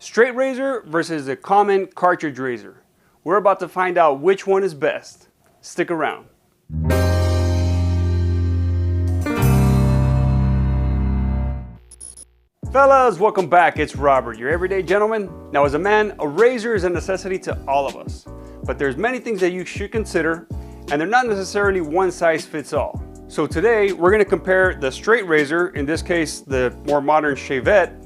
Straight razor versus a common cartridge razor. We're about to find out which one is best. Stick around. Fellas, welcome back. It's Robert, your everyday gentleman. Now, as a man, a razor is a necessity to all of us. But there's many things that you should consider, and they're not necessarily one size fits all. So today, we're going to compare the straight razor, in this case, the more modern shavette,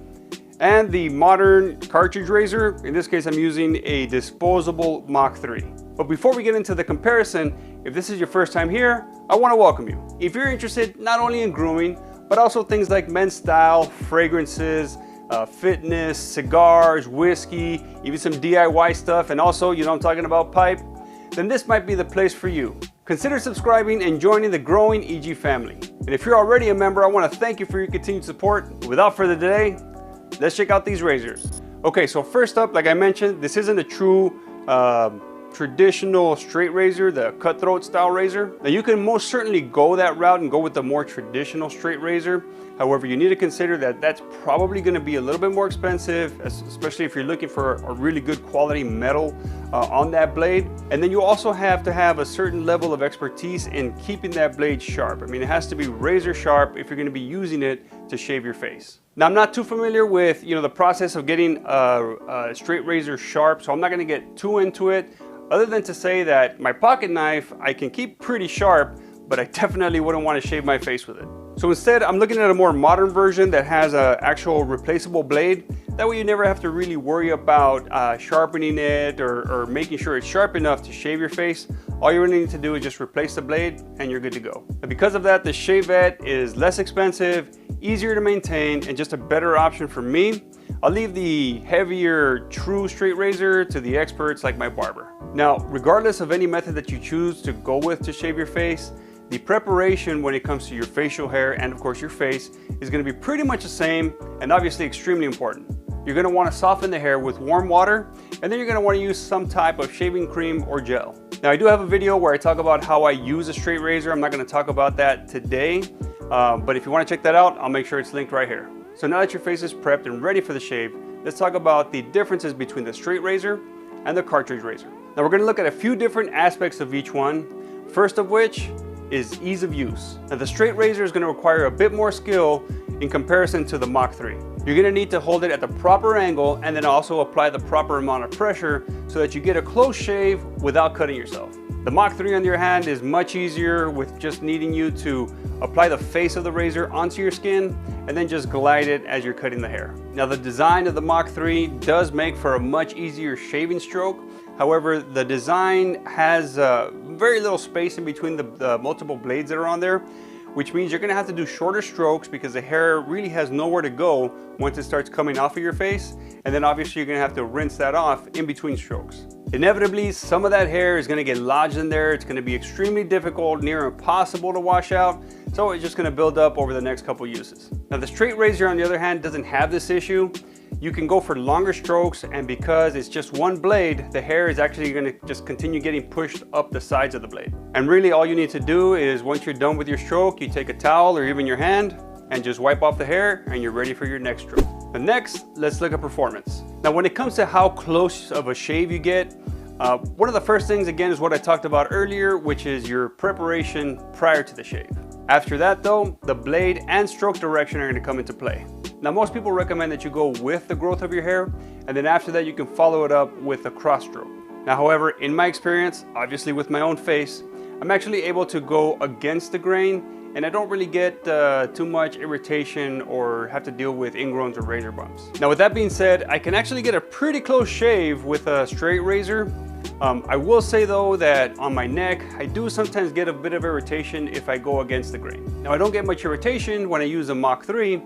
and the modern cartridge razor. In this case, I'm using a disposable Mach 3. But before we get into the comparison, if this is your first time here, I want to welcome you. If you're interested not only in grooming, but also things like men's style, fragrances, fitness, cigars, whiskey, even some DIY stuff, and also, you know I'm talking about pipe, then this might be the place for you. Consider subscribing and joining the growing EG family. And if you're already a member, I want to thank you for your continued support. Without further delay, let's check out these razors. Okay, so first up, like I mentioned, this isn't a true traditional straight razor, the cutthroat style razor. Now you can most certainly go that route and go with the more traditional straight razor. However, you need to consider that that's probably going to be a little bit more expensive, especially if you're looking for a really good quality metal on that blade. And then you also have to have a certain level of expertise in keeping that blade sharp. I mean, it has to be razor sharp if you're going to be using it to shave your face. Now, I'm not too familiar with, the process of getting a straight razor sharp, so I'm not going to get too into it, other than to say that my pocket knife I can keep pretty sharp, but I definitely wouldn't want to shave my face with it. So instead, I'm looking at a more modern version that has an actual replaceable blade. That way you never have to really worry about sharpening it or making sure it's sharp enough to shave your face. All you really need to do is just replace the blade and you're good to go. And because of that, the shavette is less expensive, easier to maintain, and just a better option for me. I'll leave the heavier true straight razor to the experts like my barber. Now, regardless of any method that you choose to go with to shave your face, the preparation when it comes to your facial hair and of course your face is going to be pretty much the same, and obviously extremely important. You're going to want to soften the hair with warm water, and then you're going to want to use some type of shaving cream or gel. Now, I do have a video where I talk about how I use a straight razor. I'm not going to talk about that today, but if you want to check that out, I'll make sure it's linked right here. So now that your face is prepped and ready for the shave, let's talk about the differences between the straight razor and the cartridge razor. Now, we're going to look at a few different aspects of each one, first of which is ease of use. Now, the straight razor is going to require a bit more skill in comparison to the Mach 3. You're going to need to hold it at the proper angle and then also apply the proper amount of pressure so that you get a close shave without cutting yourself. The Mach 3 on the other hand is much easier, with just needing you to apply the face of the razor onto your skin and then just glide it as you're cutting the hair. Now, the design of the Mach 3 does make for a much easier shaving stroke. However, the design has very little space in between the multiple blades that are on there, which means you're going to have to do shorter strokes because the hair really has nowhere to go once it starts coming off of your face. And then obviously you're going to have to rinse that off in between strokes. Inevitably, some of that hair is going to get lodged in there. It's going to be extremely difficult, near impossible to wash out. So it's just going to build up over the next couple uses. Now, the straight razor on the other hand doesn't have this issue. You can go for longer strokes, and because it's just one blade, the hair is actually going to just continue getting pushed up the sides of the blade. And really all you need to do is, once you're done with your stroke, you take a towel or even your hand and just wipe off the hair and you're ready for your next stroke. And next, let's look at performance. Now, when it comes to how close of a shave you get, one of the first things again is what I talked about earlier, which is your preparation prior to the shave. After that though, the blade and stroke direction are going to come into play. Now, most people recommend that you go with the growth of your hair, and then after that you can follow it up with a cross stroke. Now, however, in my experience, obviously with my own face, I'm actually able to go against the grain, and I don't really get too much irritation or have to deal with ingrowns or razor bumps. Now, with that being said, I can actually get a pretty close shave with a straight razor. I will say though that on my neck, I do sometimes get a bit of irritation if I go against the grain. Now, I don't get much irritation when I use a Mach 3,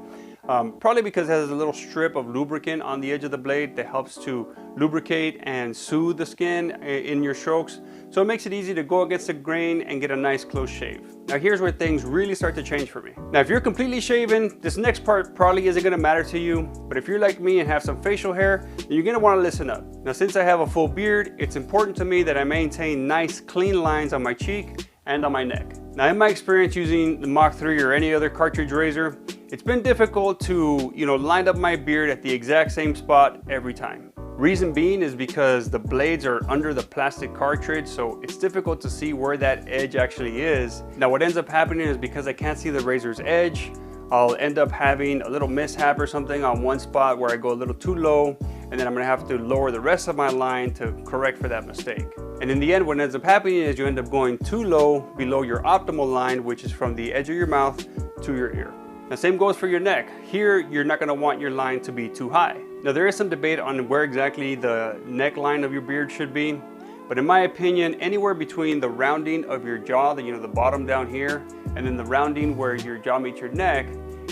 probably because it has a little strip of lubricant on the edge of the blade that helps to lubricate and soothe the skin in your strokes. So it makes it easy to go against the grain and get a nice close shave. Now, here's where things really start to change for me. Now, if you're completely shaven, this next part probably isn't gonna matter to you, but if you're like me and have some facial hair, then you're gonna wanna listen up. Now, since I have a full beard, it's important to me that I maintain nice clean lines on my cheek and on my neck. Now, in my experience using the Mach 3 or any other cartridge razor, It's been difficult to, line up my beard at the exact same spot every time. Reason being is because the blades are under the plastic cartridge, so it's difficult to see where that edge actually is. Now what ends up happening is because I can't see the razor's edge, I'll end up having a little mishap or something on one spot where I go a little too low, and then I'm gonna have to lower the rest of my line to correct for that mistake. And in the end, what ends up happening is you end up going too low below your optimal line, which is from the edge of your mouth to your ear. Now same goes for your neck. Here, you're not gonna want your line to be too high. Now there is some debate on where exactly the neckline of your beard should be, but in my opinion, anywhere between the rounding of your jaw, the bottom down here, and then the rounding where your jaw meets your neck,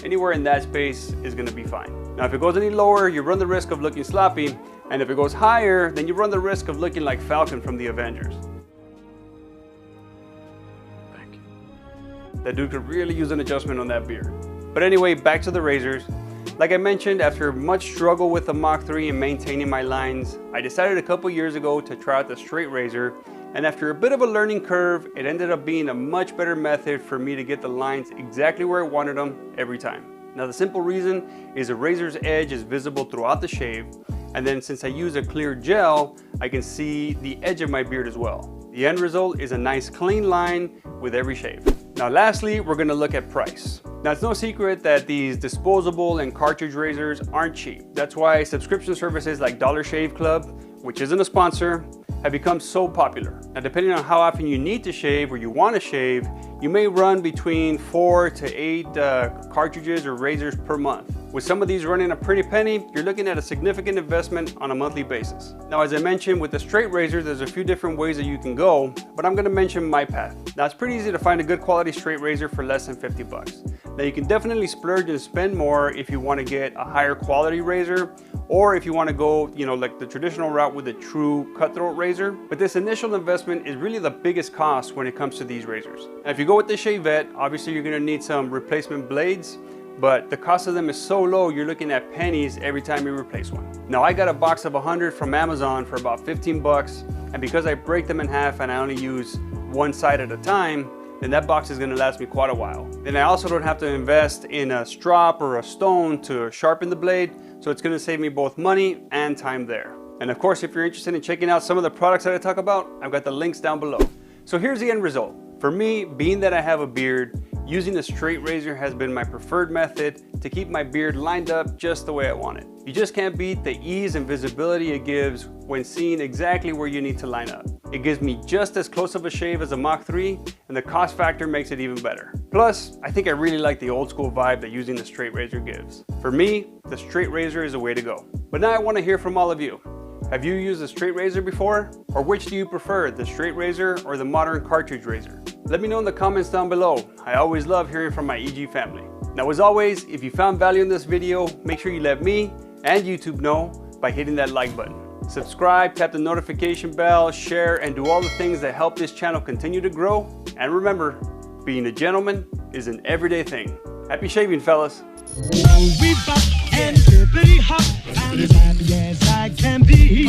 anywhere in that space is gonna be fine. Now if it goes any lower, you run the risk of looking sloppy, and if it goes higher, then you run the risk of looking like Falcon from the Avengers. Thank you. That dude could really use an adjustment on that beard. But anyway, back to the razors. Like I mentioned, after much struggle with the Mach 3 and maintaining my lines, I decided a couple years ago to try out the straight razor, and after a bit of a learning curve, it ended up being a much better method for me to get the lines exactly where I wanted them every time. Now the simple reason is the razor's edge is visible throughout the shave, and then since I use a clear gel, I can see the edge of my beard as well. The end result is a nice clean line with every shave. Now lastly, we're gonna look at price. Now it's no secret that these disposable and cartridge razors aren't cheap. That's why subscription services like Dollar Shave Club, which isn't a sponsor, have become so popular. Now depending on how often you need to shave or you want to shave, you may run between 4 to 8 cartridges or razors per month. With some of these running a pretty penny, you're looking at a significant investment on a monthly basis. Now as I mentioned, with the straight razor, there's a few different ways that you can go, but I'm gonna mention my path. Now it's pretty easy to find a good quality straight razor for less than 50 bucks. Now you can definitely splurge and spend more if you want to get a higher quality razor, or if you want to go, like the traditional route with a true cutthroat razor. But this initial investment is really the biggest cost when it comes to these razors. Now if you go with the Shavette, obviously you're going to need some replacement blades, but the cost of them is so low, you're looking at pennies every time you replace one. Now I got a box of 100 from Amazon for about 15 bucks, and because I break them in half and I only use one side at a time, then that box is gonna last me quite a while. Then I also don't have to invest in a strop or a stone to sharpen the blade, so it's gonna save me both money and time there. And of course, if you're interested in checking out some of the products that I talk about, I've got the links down below. So here's the end result. For me, being that I have a beard, using the straight razor has been my preferred method to keep my beard lined up just the way I want it. You just can't beat the ease and visibility it gives when seeing exactly where you need to line up. It gives me just as close of a shave as a Mach 3, and the cost factor makes it even better. Plus, I think I really like the old school vibe that using the straight razor gives. For me, the straight razor is the way to go. But now I want to hear from all of you. Have you used a straight razor before? Or which do you prefer, the straight razor or the modern cartridge razor? Let me know in the comments down below. I always love hearing from my EG family. Now as always, if you found value in this video, make sure you let me and YouTube know by hitting that like button. Subscribe, tap the notification bell, share, and do all the things that help this channel continue to grow. And remember, being a gentleman is an everyday thing. Happy shaving, fellas. We bop and hippity hop, I'm as happy as I can be.